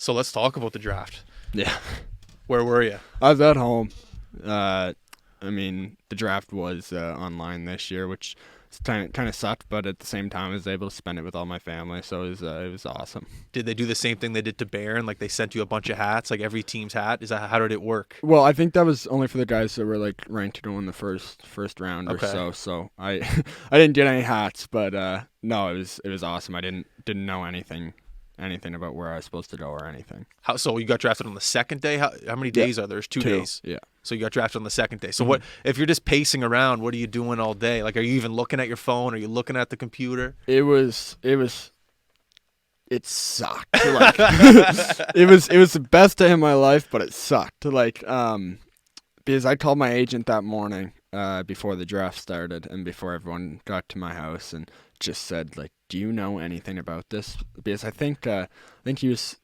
So let's talk about the draft. Yeah. Where were you? I was at home. The draft was online this year, which kind of sucked, but at the same time, I was able to spend it with all my family, so it was awesome. Did they do the same thing they did to Barron? Like they sent you a bunch of hats, like every team's hat? How did it work? Well, I think that was only for the guys that were like ranked to go in the first round or Okay. so. So I I didn't get any hats, but no, it was awesome. I didn't know anything about where I was supposed to go or anything. So you got drafted on the second day? How many days are there? There's 2 days. Yeah. So you got drafted on the second day. So what if you're just pacing around? What are you doing all day? Like, are you even looking at your phone? Are you looking at the computer? It sucked. Like, it was the best day of my life, but it sucked. Like, because I called my agent that morning before the draft started and before everyone got to my house and just said, like, do you know anything about this? Because I think he was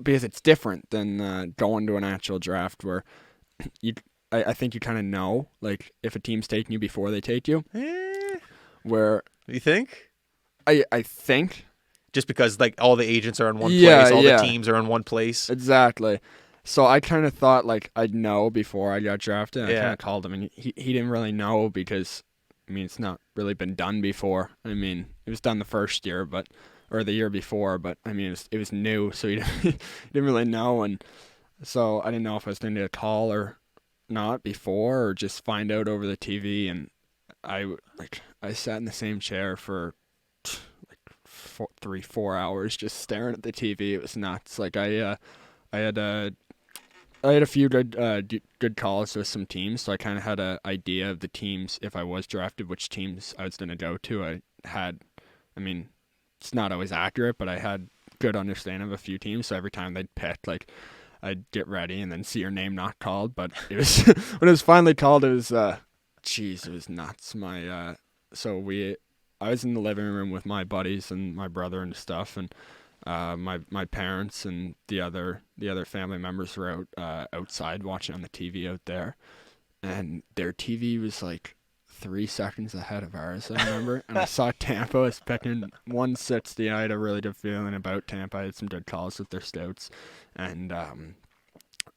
because it's different than going to an actual draft where I think you kind of know, like, if a team's taking you before they take you. Where You think? I think. Just because like all the agents are in one place, all the teams are in one place. Exactly. So I kind of thought like I'd know before I got drafted. I kind of called him, and he didn't really know because, I mean, it's not really been done before. I mean, it was done the first year, or the year before, but I mean, it was new, so he didn't really know, and so I didn't know if I was going to get a call or not before, or just find out over the TV. And I sat in the same chair for 3-4 hours just staring at the TV. It was nuts. Like I had a few good calls with some teams, so I kind of had an idea of the teams if I was drafted, which teams I was going to go to. I mean, it's not always accurate, but I had good understanding of a few teams. So every time they'd pick, like, I'd get ready and then see your name not called. But it was when it was finally called, it was it was nuts. I was in the living room with my buddies and my brother and stuff, and my parents and the other family members were outside watching on the TV out there, and their TV was like 3 seconds ahead of ours, I remember. And I saw Tampa was picking 160. I had a really good feeling about Tampa. I had some good calls with their stouts, and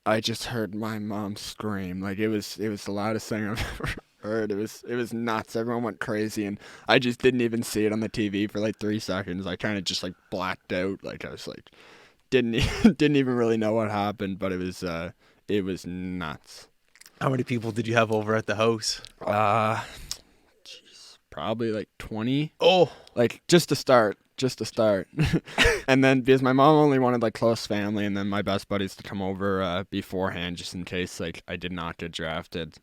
I just heard my mom scream. Like, it was the loudest thing I've ever heard. It was nuts. Everyone went crazy, and I just didn't even see it on the TV for like 3 seconds. I kind of just like blacked out. Like, I was like didn't even really know what happened, but it was nuts. How many people did you have over at the house? Probably like 20. Oh, like just to start. And then because my mom only wanted like close family, and then my best buddies to come over beforehand, just in case like I did not get drafted.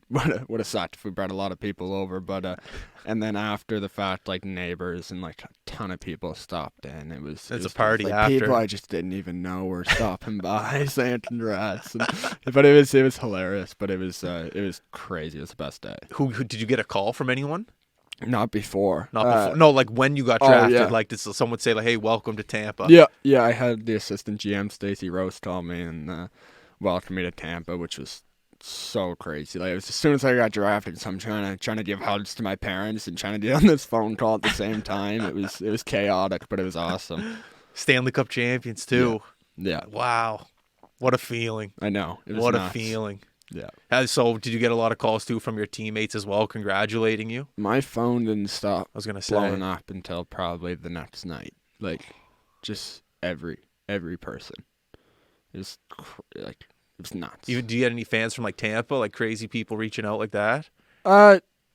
Would have sucked if we brought a lot of people over, but and then after the fact, like neighbors and like a ton of people stopped in. It was a party like after. People I just didn't even know were stopping by saying congrats. But it was hilarious. But it was crazy. It was the best day. Who did you get a call from anyone? Not before. No, like when you got drafted, yeah. like did someone say like, "Hey, welcome to Tampa"? Yeah. I had the assistant GM Stacy Rose call me and welcome me to Tampa, which was so crazy. Like, it was as soon as I got drafted, so I'm trying to give hugs to my parents and trying to get on this phone call at the same time. It was chaotic, but it was awesome. Stanley Cup champions too. Yeah. Wow, what a feeling! I know. It was what nuts. a feeling. Yeah. So did you get a lot of calls too from your teammates as well, congratulating you? My phone didn't stop. I was gonna say blowing up until probably the next night. Like, just every person. It was like. It was nuts. Do you get any fans from like Tampa, like crazy people reaching out like that?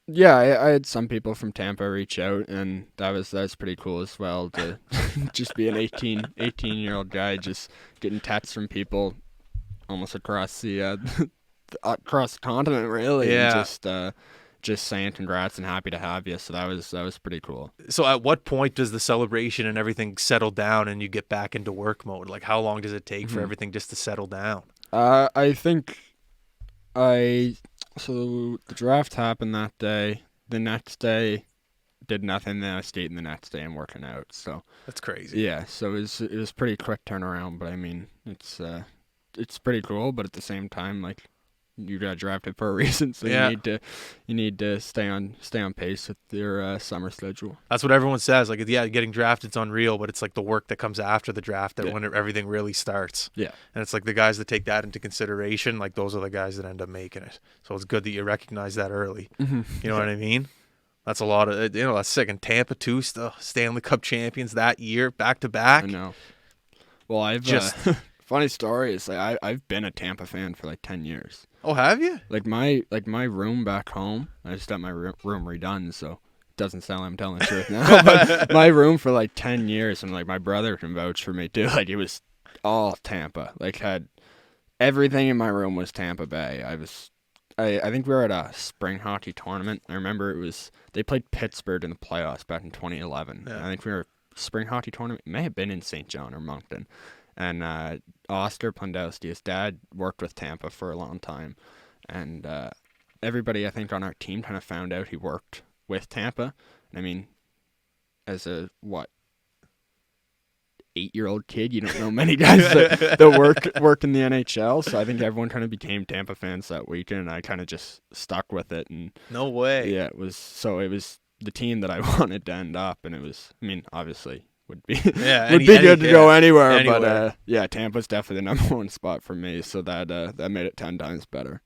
Yeah, I had some people from Tampa reach out, and that was pretty cool as well to just be an 18-year-old guy just getting texts from people almost across the continent, really. Yeah. And just saying congrats and happy to have you. So that was pretty cool. So at what point does the celebration and everything settle down and you get back into work mode? Like, how long does it take for everything just to settle down? I think so the draft happened that day. The next day, did nothing. Then I stayed in the next day and working out. So that's crazy. Yeah, so it was pretty quick turnaround. But I mean, it's pretty cool. But at the same time, like, you got drafted for a reason, so Yeah. you need to stay on pace with your summer schedule. That's what everyone says. Like, yeah, getting drafted's unreal, but it's like the work that comes after the draft that when everything really starts. Yeah. And it's like the guys that take that into consideration, like those are the guys that end up making it. So it's good that you recognize that early. Mm-hmm. You know what I mean? That's a lot of, that's sick. And Tampa too, still Stanley Cup champions that year, back to back. I know. Well, I've Just funny story is like I've been a Tampa fan for like 10 years. Oh, have you? Like my room back home, I just got my room redone, so it doesn't sound like I'm telling the truth now. But my room for like 10 years, and like my brother can vouch for me too. Like it was all Tampa. Like had everything in my room was Tampa Bay. I think we were at a spring hockey tournament. I remember they played Pittsburgh in the playoffs back in 2011. Yeah. I think we were spring hockey tournament. It may have been in St. John or Moncton. And Oster Pondowski, his dad worked with Tampa for a long time. And everybody, I think, on our team kind of found out he worked with Tampa. And I mean, as a, 8-year-old kid, you don't know many guys that work in the NHL, so I think everyone kind of became Tampa fans that weekend, and I kind of just stuck with it. And no way. Yeah, it was the team that I wanted to end up, and it was, I mean, obviously would be good to go anywhere, but yeah, Tampa's definitely the number one spot for me, so that made it 10 times better.